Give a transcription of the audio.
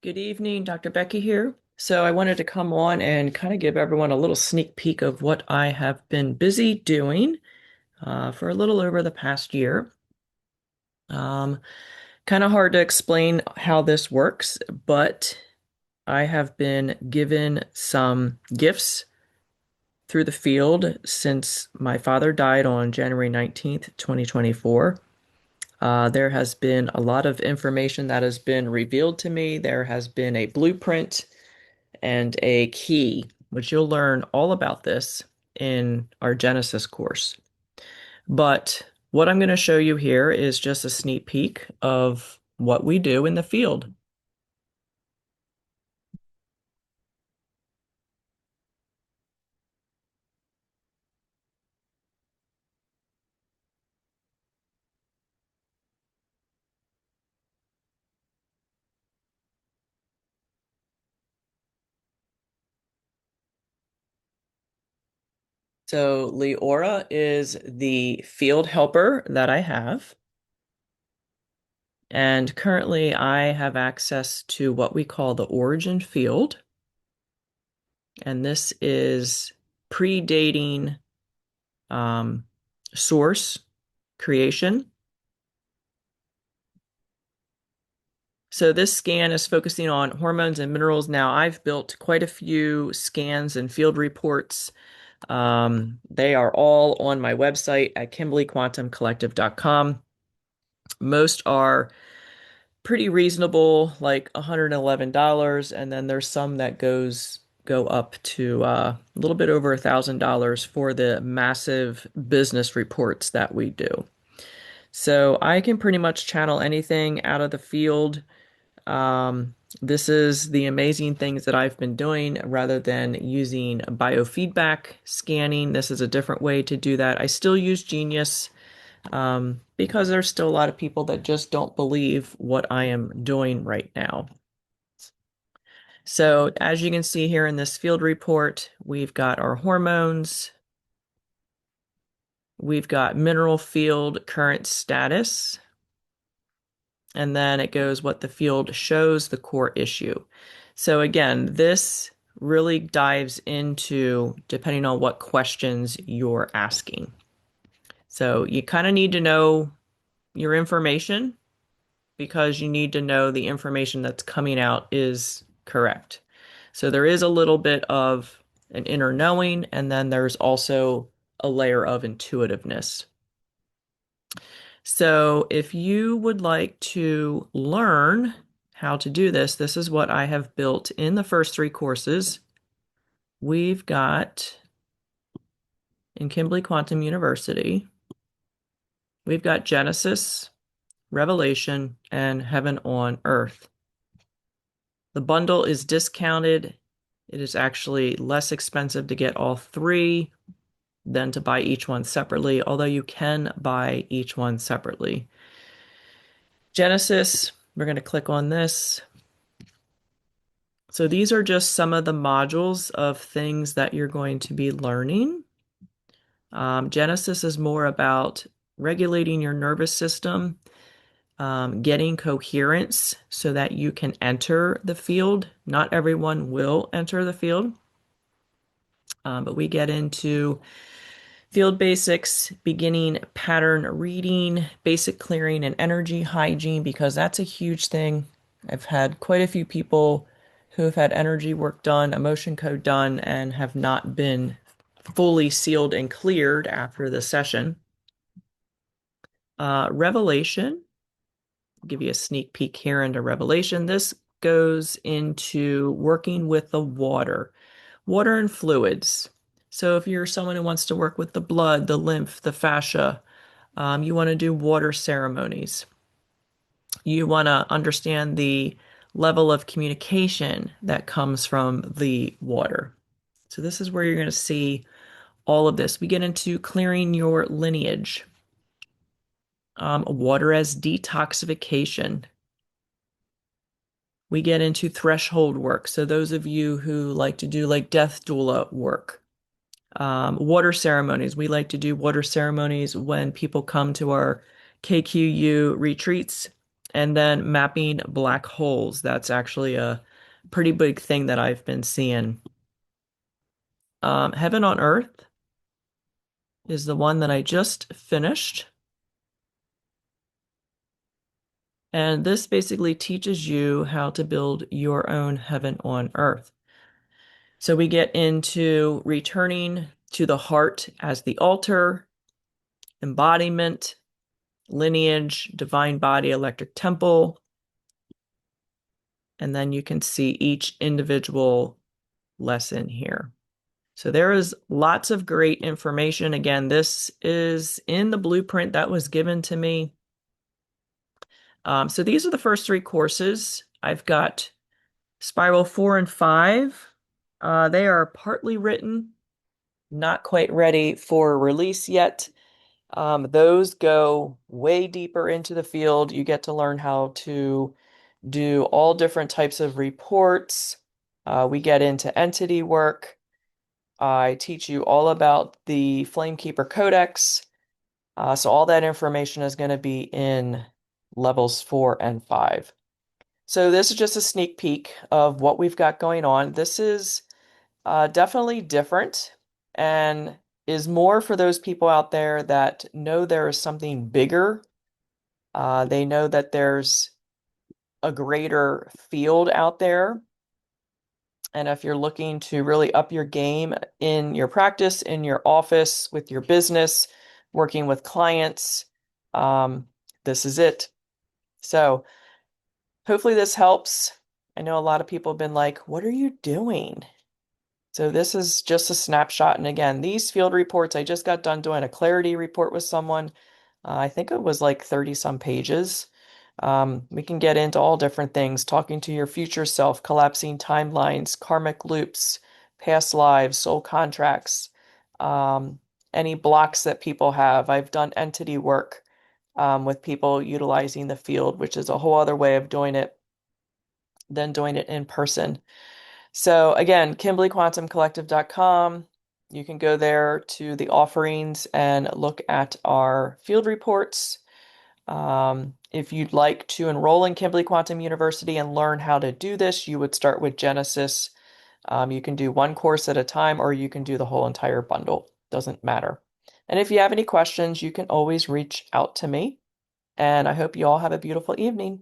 Good evening, Dr. Becky here. So I wanted to come on and kind of give everyone a little sneak peek of what I have been busy doing for a little over the past year. Um, Kind of hard to explain how this works, but I have been given some gifts through the field since my father died on January 19th, 2024. There has been a lot of information that has been revealed to me. There has been a blueprint and a key, which you'll learn all about this in our Genesis course. But what I'm going to show you here is just a sneak peek of what we do in the field. So Leora is the field helper that I have. And currently I have access to what we call the origin field. And this is predating um, source creation. So this scan is focusing on hormones and minerals. Now, I've built quite a few scans and field reports. They are all on my website at KimberlyQuantumCollective.com. Most are pretty reasonable, like $111, and then there's some that go up to a little bit over $1,000 for the massive business reports that we do. So I can pretty much channel anything out of the field. This is the amazing things that I've been doing rather than using biofeedback scanning. This is a different way to do that. I still use Genius because there's still a lot of people that just don't believe what I am doing right now. So as you can see here in this field report, we've got our hormones, we've got mineral field current status, and then it goes what the field shows the core issue. So again, this really dives into depending on what questions you're asking. So you kind of need to know your information because you need to know the information that's coming out is correct. So there is a little bit of an inner knowing, and then there's also a layer of intuitiveness. So if you would like to learn how to do this, this is what I have built in the first three courses. We've got in Kimberly Quantum University, we've got Genesis, Revelation, and Heaven on Earth. The bundle is discounted. It is actually less expensive to get all three than to buy each one separately, although you can buy each one separately. Genesis, we're going to click on this. So these are just some of the modules of things that you're going to be learning. Genesis is more about regulating your nervous system, getting coherence so that you can enter the field. Not everyone will enter the field, but we get into field basics, beginning pattern reading, basic clearing, and energy hygiene, because that's a huge thing. I've had quite a few people who have had energy work done, emotion code done, and have not been fully sealed and cleared after the session. Revelation, I'll give you a sneak peek here into Revelation. This goes into working with the water and fluids. So if you're someone who wants to work with the blood, the lymph, the fascia, you want to do water ceremonies. You want to understand the level of communication that comes from the water. So this is where you're going to see all of this. We get into clearing your lineage, water as detoxification. We get into threshold work. So those of you who like to do like death doula work, water ceremonies. We like to do water ceremonies when people come to our KQU retreats. And then mapping black holes. That's actually a pretty big thing that I've been seeing. Heaven on Earth is the one that I just finished. And this basically teaches you how to build your own heaven on earth. So we get into returning to the heart as the altar, embodiment, lineage, divine body, electric temple, and then you can see each individual lesson here. So there is lots of great information. Again, this is in the blueprint that was given to me. So these are the first three courses. I've got Spiral 4 and 5. They are partly written, not quite ready for release yet. Those go way deeper into the field. You get to learn how to do all different types of reports. We get into entity work. I teach you all about the Flamekeeper Codex. So all that information is going to be in levels 4 and 5. So this is just a sneak peek of what we've got going on. This is definitely different and is more for those people out there that know there is something bigger. They know that there's a greater field out there. And if you're looking to really up your game in your practice, in your office, with your business, working with clients, this is it. So hopefully this helps. I know a lot of people have been like, what are you doing? So this is just a snapshot. And again, these field reports, I just got done doing a clarity report with someone. I think it was like 30 some pages. We can get into all different things, talking to your future self, collapsing timelines, karmic loops, past lives, soul contracts, um, any blocks that people have. I've done entity work with people utilizing the field, which is a whole other way of doing it than doing it in person. So again, KimberlyQuantumCollective.com. You can go there to the offerings and look at our field reports. If you'd like to enroll in Kimberly Quantum University and learn how to do this, you would start with Genesis. You can do one course at a time, or you can do the whole entire bundle. Doesn't matter. And if you have any questions, you can always reach out to me. And I hope you all have a beautiful evening.